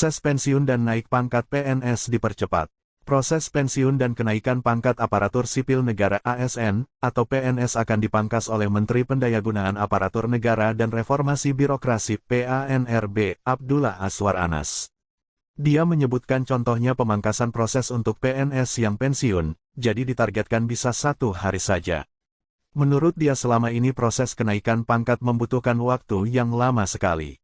Proses pensiun dan naik pangkat PNS dipercepat. Proses pensiun dan kenaikan pangkat aparatur sipil negara ASN, atau PNS akan dipangkas oleh Menteri Pendayagunaan Aparatur Negara dan Reformasi Birokrasi (PANRB) Abdullah Azwar Anas. Dia menyebutkan contohnya pemangkasan proses untuk PNS yang pensiun, jadi ditargetkan bisa 1 hari saja. Menurut dia selama ini proses kenaikan pangkat membutuhkan waktu yang lama sekali.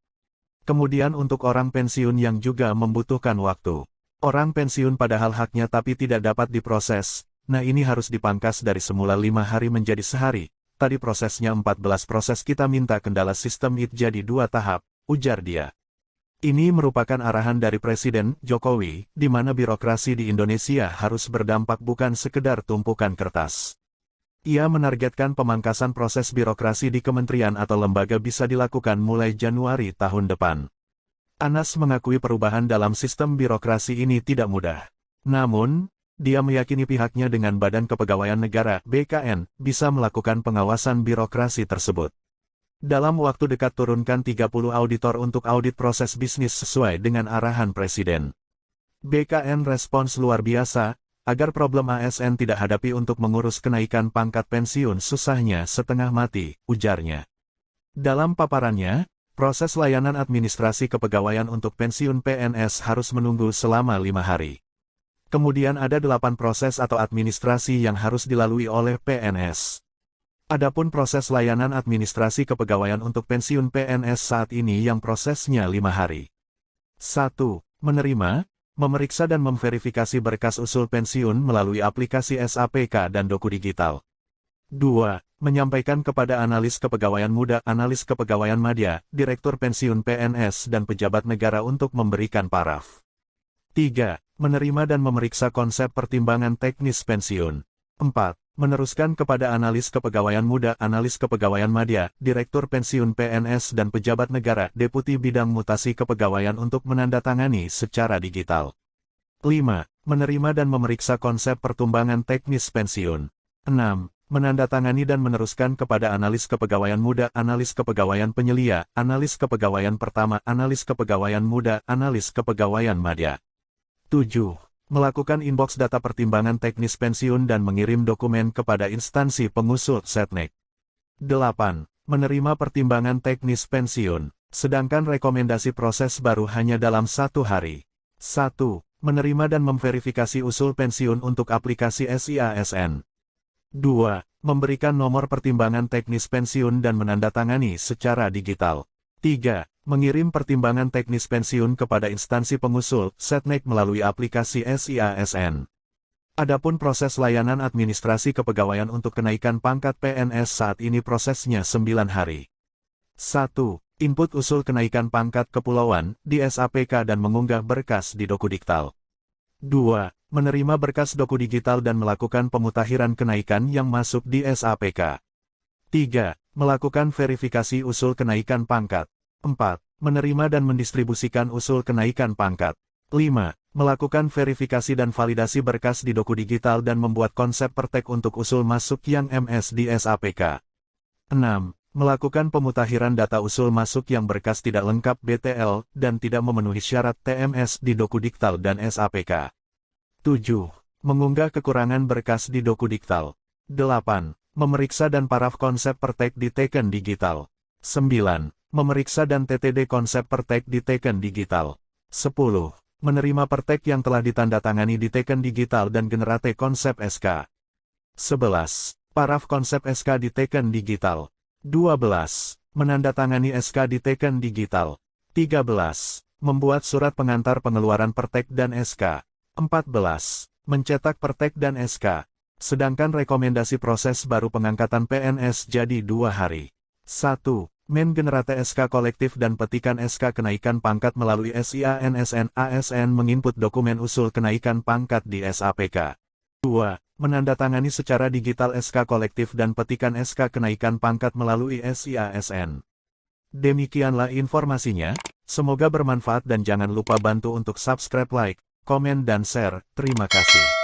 Kemudian untuk orang pensiun yang juga membutuhkan waktu. Orang pensiun padahal haknya tapi tidak dapat diproses, nah ini harus dipangkas dari semula 5 hari menjadi sehari. Tadi prosesnya 14 proses, kita minta kendala sistem itu jadi 2 tahap, ujar dia. Ini merupakan arahan dari Presiden Jokowi, di mana birokrasi di Indonesia harus berdampak bukan sekedar tumpukan kertas. Ia menargetkan pemangkasan proses birokrasi di kementerian atau lembaga bisa dilakukan mulai Januari tahun depan. Anas mengakui perubahan dalam sistem birokrasi ini tidak mudah. Namun, dia meyakini pihaknya dengan Badan Kepegawaian Negara (BKN) bisa melakukan pengawasan birokrasi tersebut. Dalam waktu dekat turunkan 30 auditor untuk audit proses bisnis sesuai dengan arahan Presiden. BKN respons luar biasa, agar problem ASN tidak hadapi untuk mengurus kenaikan pangkat pensiun susahnya setengah mati, ujarnya. Dalam paparannya, proses layanan administrasi kepegawaian untuk pensiun PNS harus menunggu selama 5 hari. Kemudian ada 8 proses atau administrasi yang harus dilalui oleh PNS. Adapun proses layanan administrasi kepegawaian untuk pensiun PNS saat ini yang prosesnya 5 hari. 1. Menerima, memeriksa dan memverifikasi berkas usul pensiun melalui aplikasi SAPK dan Doku Digital. 2. Menyampaikan kepada analis kepegawaian muda, analis kepegawaian madya, direktur pensiun PNS dan pejabat negara untuk memberikan paraf. 3. Menerima dan memeriksa konsep pertimbangan teknis pensiun. 4. Meneruskan kepada analis kepegawaian muda, analis kepegawaian madya, direktur pensiun PNS dan pejabat negara, deputi bidang mutasi kepegawaian untuk menandatangani secara digital. 5. Menerima dan memeriksa konsep pertimbangan teknis pensiun. 6. Menandatangani dan meneruskan kepada analis kepegawaian muda, analis kepegawaian penyelia, analis kepegawaian pertama, analis kepegawaian muda, analis kepegawaian madya. 7. Melakukan inbox data pertimbangan teknis pensiun dan mengirim dokumen kepada instansi pengusul Setnek. 8. Menerima pertimbangan teknis pensiun, sedangkan rekomendasi proses baru hanya dalam 1 hari. 1. Menerima dan memverifikasi usul pensiun untuk aplikasi SIASN. 2. Memberikan nomor pertimbangan teknis pensiun dan menandatangani secara digital. 3. Mengirim pertimbangan teknis pensiun kepada instansi pengusul Setnek melalui aplikasi SIASN. Adapun proses layanan administrasi kepegawaian untuk kenaikan pangkat PNS saat ini prosesnya 9 hari. 1. Input usul kenaikan pangkat kepulauan di SAPK dan mengunggah berkas di Doku Digital. 2. Menerima berkas Doku Digital dan melakukan pemutakhiran kenaikan yang masuk di SAPK. 3. Melakukan verifikasi usul kenaikan pangkat. 4. Menerima dan mendistribusikan usul kenaikan pangkat. 5. Melakukan verifikasi dan validasi berkas di Doku Digital dan membuat konsep pertek untuk usul masuk yang MS di SAPK. 6. Melakukan pemutakhiran data usul masuk yang berkas tidak lengkap BTL dan tidak memenuhi syarat TMS di Doku Digital dan SAPK. 7. Mengunggah kekurangan berkas di Doku Digital. 8. Memeriksa dan paraf konsep pertek di Teken Digital. 9. Memeriksa dan TTD konsep pertek di Teken Digital. 10. Menerima pertek yang telah ditandatangani di Teken Digital dan generate konsep SK. 11. Paraf konsep SK di Teken Digital. 12. Menandatangani SK di Teken Digital. 13. Membuat surat pengantar pengeluaran pertek dan SK. 14. Mencetak pertek dan SK. Sedangkan rekomendasi proses baru pengangkatan PNS jadi 2 hari. 1. Mengenerate SK kolektif dan petikan SK kenaikan pangkat melalui SIANSN ASN menginput dokumen usul kenaikan pangkat di SAPK. 2. Menandatangani secara digital SK kolektif dan petikan SK kenaikan pangkat melalui SIASN. Demikianlah informasinya, semoga bermanfaat dan jangan lupa bantu untuk subscribe, like, komen dan share. Terima kasih.